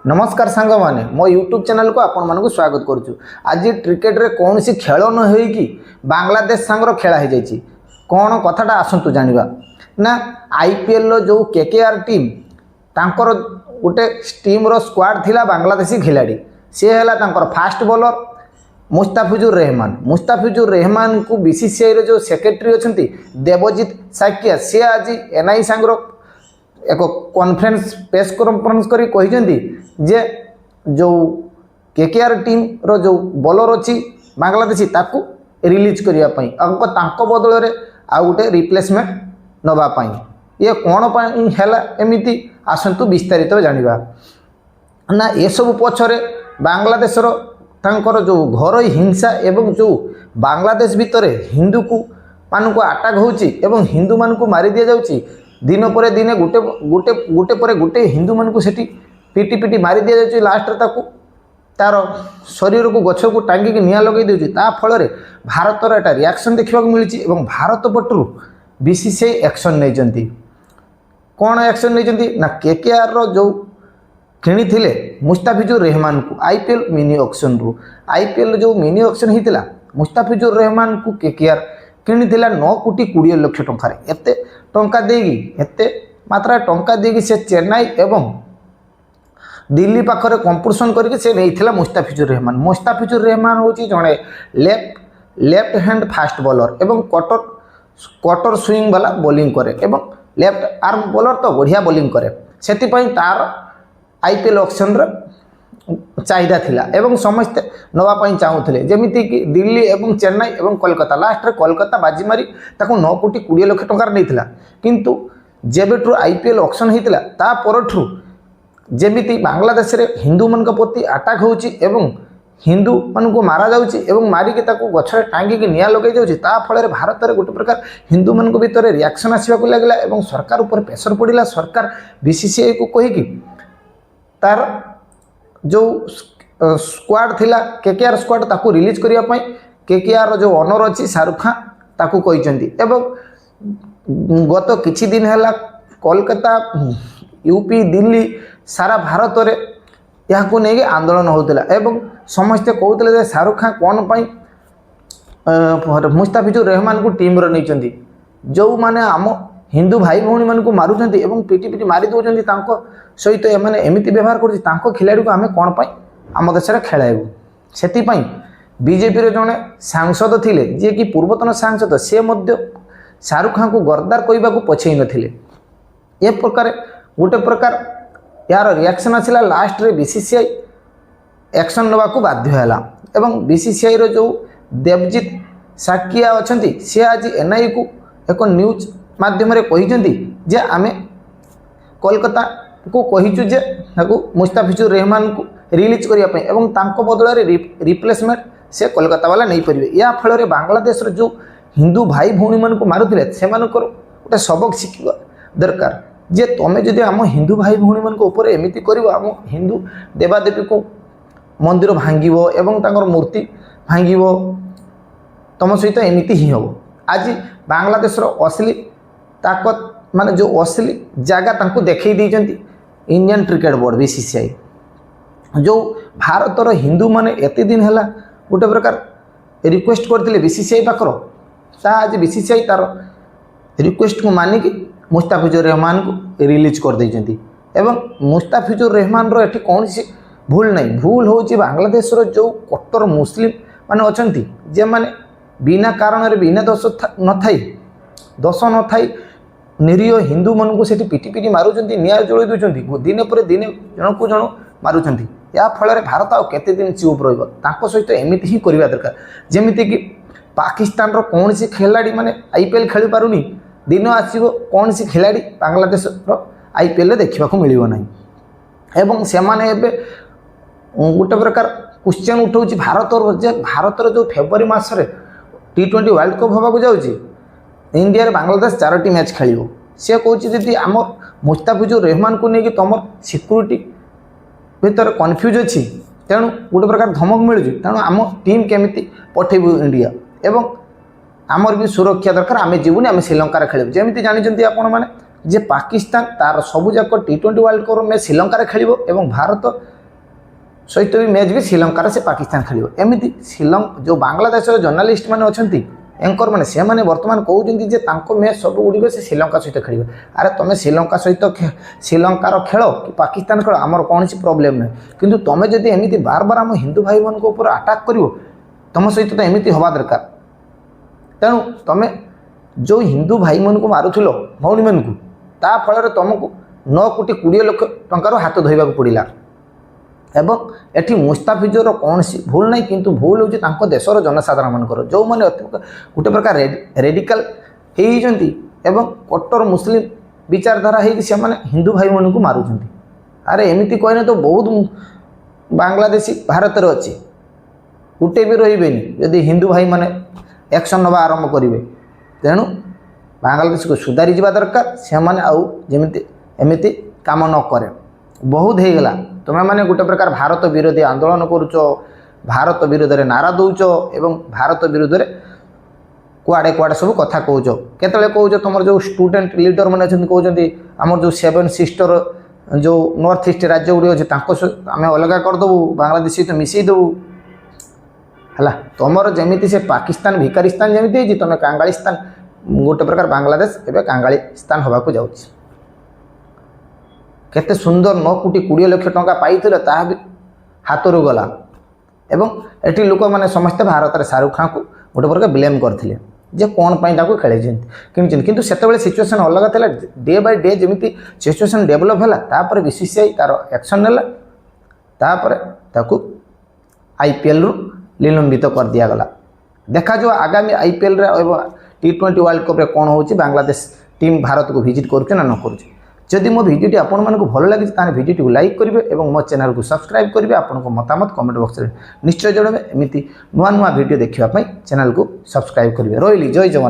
नमस्कार सांग माने मो यूट्यूब चैनल को आपण मानक स्वागत करुचु। आज क्रिकेट रे कौन सी खेल न हो कि बांग्लादेश सांगर खेला हो जाइए कौन कथाटा आसतु जानिबा ना आईपीएल रो जो केकेआर टीम तांकर गोटे टीम रो स्क्वाड थिला बांग्लादेशी खिलाड़ी सी है तांकर फास्ट बॉलर मुस्ताफिजुर रहमान को बीसीसीआई रो जो सेक्रेटरी अच्छा देवजीत साकिया सी आज एनआई सांगर एक कॉन्फ्रेंस प्रेस कॉन्फ्रेंस करी कही जे जो केकेआर टीम रो जो बॉलर अच्छी बांग्लादेशी ताकू रिलीज करने तांको बदल में आउ गोटे रिप्लेसमेंट नवापाई ये कौन है एमती आसतु विस्तारित जानिबा ना ये सब पछरे बांग्लादेश तांकर जो घर हिंसा एवं जो बांग्लादेश भितर हिंदू को मानक आटाक होची एवं हिंदू मान को मारी दिया जाउची दिन पर दिन गोटे गोटे गोटे पर गोटे हिंदू मान को सेठी पिटी पिटी मारी दिया जाउची लास्ट रे ताकू तार शरीर को गछ को टांगिक निया लगे देउची ता फल रे भारत रो एटा रिएक्शन देखा मिली एवं भारत पटरु बीसीसीआई एक्शन नहीं कौन एक्शन नहीं ना केकेआर रो जो किणी थिले मुस्ताफिजुर रहमान को आईपीएल मिनी ऑक्शन रु आईपीएल जो मिनी ऑक्शन होता मुस्ताफिजुर रहमान को केकेआर किणी थिला 9 कोटी 20 लाख टंका एते टंका देगी एते मात्रा टंका देगी से चेन्नई एवं दिल्ली पाखरे कंपटीशन करके से नहीं मुस्ताफिजुर रहमान हूँ जड़े लेफ्ट हैंड फास्ट बॉलर एवं कटर स्विंग वाला बॉलिंग करे एवं लेफ्ट आर्म बॉलर तो बढ़िया बॉलिंग करे से तार आईपीएल ऑक्शन चाहिदा थिला एवं समस्ते नवापाई चाहूले जमीती कि दिल्ली एवं चेन्नई एवं कोलकाता लास्ट रे कोलकाता बाजी मारी ताको 9 कोटी 20 लाख टंकार नहीं किंतु जेबेठू आईपीएल ऑक्शन होता ता परठू जमीती बांग्लादेश रे हिंदू मान प्रति अटैक होची एवं हिंदू मान को मारा जाउची एवं मारिक ताको गछरे टांगिक निया लगे जाउची ता फल रे भारत रे गोटे प्रकार हिंदू मान को भीतर रिएक्शन आसवाक लागला एवं सरकार ऊपर प्रेशर पड़िला सरकार बीसीसीआई को कहिकी तार जो स्क्वाड थिला केकेआर स्क्वाड ताकू रिलीज करिया पई केकेआर जो ओनर अछि शाहरुख खान ताकू कहिसेंती एवं गत किछि दिन हैला कोलकाता यूपी दिल्ली सारा भारत रे याकू नेगे आंदोलन होतला एवं समस्त कहउतले जे शाहरुख खान कोन पई मुस्ताफिजुर रहमान को टीम रो नैचंती जो माने आम हिंदू भाई भौणी मान को मारुचंती एवं पिटी पिटी मारी दउचंती तांको सहित एमाने एमिति व्यवहार करछि तांको खिलाड़ी को आमे कोन पई आम देश रे खेलाइबु सेति पई बीजेपी रे जने सांसद थिले जे कि पूर्वतन सांसद से मध्य शाहरुख खान को गद्दार कहबा को पछै नथिले ए प्रकार गोटे प्रकार यार रिएक्शन आसिला लास्ट रे बीसीसीआई एक्शन नवा को बाध्य हैला एवं बीसीसीआई रो जो देवजीत साकिया अछंती से आज एनआई को एक न्यूज माध्यम रे कहिसेंती जे आमे कोलकाता को कहिचु जे ताको मुस्ताफिजुर रहमान को रिलीज करिया पई एवं तांको बदला रे रिप्लेसमेंट से कोलकाता वाला नहीं परिबे या फल रे बांग्लादेश रे जो हिंदू भाई भौणी मान को मारुथिले से मानकर गोटे सबक शिखिबा दरकार जे तमे जदि आम हिंदू भाई भौणी मान को ऊपर एमिति करिवो आम हिंदू देवादेवी को मंदिर भांगिबो एवं तांकर मूर्ति भांगिबो तम सहित एमिति ही हबो आज बांग्लादेश रो असली ताकत माने जो असली जगह तांको देखै दैचंती इंडियन क्रिकेट बोर्ड बीसीसीआई जो भारत रो हिंदू माने एते दिन हैला गोटे प्रकार रिक्वेस्ट करथिले बीसीसीआई पाखरो ता आज बीसीसीआई तार रिक्वेस्ट को मानिक मुस्ताफिजुर रहमान को रिलीज कर दैचंती एवं मुस्ताफिजुर रहमान रो एठी कौन सी भूल नहीं भूल होची बांग्लादेश रो जो कट्टर मुस्लिम माने अछंती जे माने बिना कारण रे बिना दोष न थाई निरीह हिंदू मन को सेठी पिटी पिटी मारुचंती निया जळै दुचंती दिन पर दिन जण को जण मारुचंती या फल रे भारत आ केते दिन चुप रहइबो ताको सहित एमिति ही करबा दरकार जेमिति कि पाकिस्तान रो कौन सी खिलाड़ी माने आईपीएल खेली पारुनी दिन आसीबो कौन सी खिलाड़ी बांग्लादेश रो आईपीएल रे देखिबा को मिलिबो नाही एवं से माने एबे गोटे प्रकार क्वेश्चन उठाउची भारत रो जो फेब्रुआरी मास रे T20 वर्ल्ड कप होबाक जाउची इंडिया रे बांग्लादेश 4टी मैच खेलिबो से कहूची जदि आम मुस्ताफिजुर रहमान को लेकिन तुम सिक्यूरीटी भीतर कन्फ्यूज अच्छी तेणु गोटे प्रकार धमक मिलूँ तेणु आम टीम केमिति पठेबू इंडिया एवं आमर भी सुरक्षा दरकार आम जीवनी आम श्रीलंकार खेलू जमी जानते आपण मैंने ଯେ ପାକିସ୍ତାନ ତାର ସବୁଯାକ T20 ୱାର୍ଲଡ କପ୍ ମ୍ୟାଚ୍ ଶ୍ରୀଲଙ୍କାରେ ଖେଳିବ ଏବଂ ଭାରତ ସହିତ ବି ମ୍ୟାଚ୍ ବି ଶ୍ରୀଲଙ୍କାରେ ସେ ପାକିସ୍ତାନ ଖେଳିବ। ଏମିତି ଯେଉଁ ବାଂଲାଦେଶର ଜର୍ଣ୍ଣାଲିଷ୍ଟ ମାନେ ଅଛନ୍ତି ଏଙ୍କର ମାନେ ସେମାନେ ବର୍ତ୍ତମାନ କହୁଛନ୍ତି ଯେ ତାଙ୍କ ମ୍ୟାଚ୍ ସବୁଗୁଡ଼ିକ ସେ ଶ୍ରୀଲଙ୍କା ସହିତ ଖେଳିବେ। ଆରେ ତୁମେ ଶ୍ରୀଲଙ୍କା ସହିତ ଶ୍ରୀଲଙ୍କାର ଖେଳ କି ପାକିସ୍ତାନ ଖେଳ ଆମର କୌଣସି ପ୍ରୋବ୍ଲେମ୍ ନାହିଁ, କିନ୍ତୁ ତୁମେ ଯଦି ଏମିତି ବାରବାର ଆମ ହିନ୍ଦୁ ଭାଇମାନଙ୍କ ଉପରେ ଆଟାକ୍ କରିବ ତୁମ ସହିତ ତ ଏମିତି ହେବା ଦରକାର। ତେଣୁ ତୁମେ ଯେଉଁ ହିନ୍ଦୁ ଭାଇମାନଙ୍କୁ ମାରୁଥିଲ ଭଉଣୀମାନଙ୍କୁ ତା ଫଳରେ ତୁମକୁ 9 କୋଟି 20 ଲକ୍ଷ ଟଙ୍କାର ହାତ ଧୋଇବାକୁ ପଡ଼ିଲା। ଏବଂ ଏଠି ମୁସ୍ତାଫିଜର କୌଣସି ଭୁଲ ନାହିଁ, କିନ୍ତୁ ଭୁଲ ହେଉଛି ତାଙ୍କ ଦେଶର ଜନସାଧାରଣମାନଙ୍କର, ଯେଉଁମାନେ ଗୋଟେ ପ୍ରକାର ରେଡିକାଲ ହେଇଯାଇଛନ୍ତି ଏବଂ କଟ୍ଟର ମୁସଲିମ ବିଚାରଧାରା ହେଇକି ସେମାନେ ହିନ୍ଦୁ ଭାଇମାନଙ୍କୁ ମାରୁଛନ୍ତି। ଆରେ ଏମିତି କହିଲେ ତ ବହୁତ ବାଂଲାଦେଶୀ ଭାରତରେ ଅଛି, ଗୋଟେ ବି ରହିବେନି ଯଦି ହିନ୍ଦୁ ଭାଇମାନେ ଆକ୍ସନ୍ ନେବା ଆରମ୍ଭ କରିବେ। ତେଣୁ ବାଂଲାଦେଶକୁ ସୁଧାରି ଯିବା ଦରକାର, ସେମାନେ ଆଉ ଯେମିତି ଏମିତି କାମ ନ କରେ। ବହୁତ ହେଇଗଲା, ତୁମେମାନେ ଗୋଟେ ପ୍ରକାର ଭାରତ ବିରୋଧୀ ଆନ୍ଦୋଳନ କରୁଛ, ଭାରତ ବିରୋଧରେ ନାରା ଦେଉଛ ଏବଂ ଭାରତ ବିରୋଧରେ କୁଆଡ଼େ କୁଆଡ଼େ ସବୁ କଥା କହୁଛ। କେତେବେଳେ କହୁଛ ତୁମର ଯେଉଁ ଷ୍ଟୁଡେଣ୍ଟ ଲିଡର ମାନେ ଅଛନ୍ତି କହୁଛନ୍ତି ଆମର ଯେଉଁ 7 ସିଷ୍ଟର ଯେଉଁ ନର୍ଥ ଇଷ୍ଟ ରାଜ୍ୟ ଗୁଡ଼ିକ ଅଛି ତାଙ୍କ ଆମେ ଅଲଗା କରିଦେବୁ, ବାଂଲାଦେଶ ସହିତ ମିଶାଇ ଦେବୁ ହେଲା। ତୁମର ଯେମିତି ସେ ପାକିସ୍ତାନ ଭିକାରିସ୍ତାନ ଯେମିତି ହେଇଛି ତୁମେ କାଙ୍ଗାଳିସ୍ତାନ, ଗୋଟେ ପ୍ରକାର ବାଂଲାଦେଶ ଏବେ କାଙ୍ଗାଳିସ୍ତାନ ହେବାକୁ ଯାଉଛି। କେତେ ସୁନ୍ଦର 9 କୋଟି 20 ଲକ୍ଷ ଟଙ୍କା ପାଇଥିଲେ ତାହା ବି ହାତରୁ ଗଲା। ଏବଂ ଏଠି ଲୋକମାନେ ସମସ୍ତେ ଭାରତରେ ଶାହରୁଖ ଖାନକୁ ଗୋଟେ ପ୍ରକାର ବ୍ଲେମ୍ କରିଥିଲେ ଯେ କ'ଣ ପାଇଁ ତାକୁ କିଣିଛନ୍ତି, କିନ୍ତୁ ସେତେବେଳେ ସିଚୁଏସନ୍ ଅଲଗା ଥିଲା। ଡେ ବାଇ ଡେ ଯେମିତି ସିଚୁଏସନ୍ ଡେଭଲପ୍ ହେଲା ତାପରେ BCCI ତାର ଆକ୍ସନ୍ ନେଲା, ତାପରେ ତାକୁ IPLରୁ ନିଲମ୍ବିତ କରିଦିଆଗଲା। ଦେଖାଯାଉ ଆଗାମୀ IPLରେ ଏବଂ T20 ୱାର୍ଲଡ କପ୍ରେ କ'ଣ ହେଉଛି, ବାଂଲାଦେଶ ଟିମ୍ ଭାରତକୁ ଭିଜିଟ୍ କରୁଛି ନା ନ କରୁଛି। ଯଦି ମୋ ଭିଡ଼ିଓଟି ଆପଣମାନଙ୍କୁ ଭଲ ଲାଗିଛି ତାହେଲେ ଭିଡ଼ିଓଟିକୁ ଲାଇକ୍ କରିବେ ଏବଂ ମୋ ଚ୍ୟାନେଲକୁ ସବସ୍କ୍ରାଇବ୍ କରିବେ। ଆପଣଙ୍କ ମତାମତ କମେଣ୍ଟ ବକ୍ସରେ ନିଶ୍ଚୟ ଜଣାଇବେ। ଏମିତି ନୂଆ ନୂଆ ଭିଡ଼ିଓ ଦେଖିବା ପାଇଁ ଚ୍ୟାନେଲକୁ ସବସ୍କ୍ରାଇବ୍ କରିବେ। ରହିଲି, ଜୟ ଜଗନ୍ନାଥ।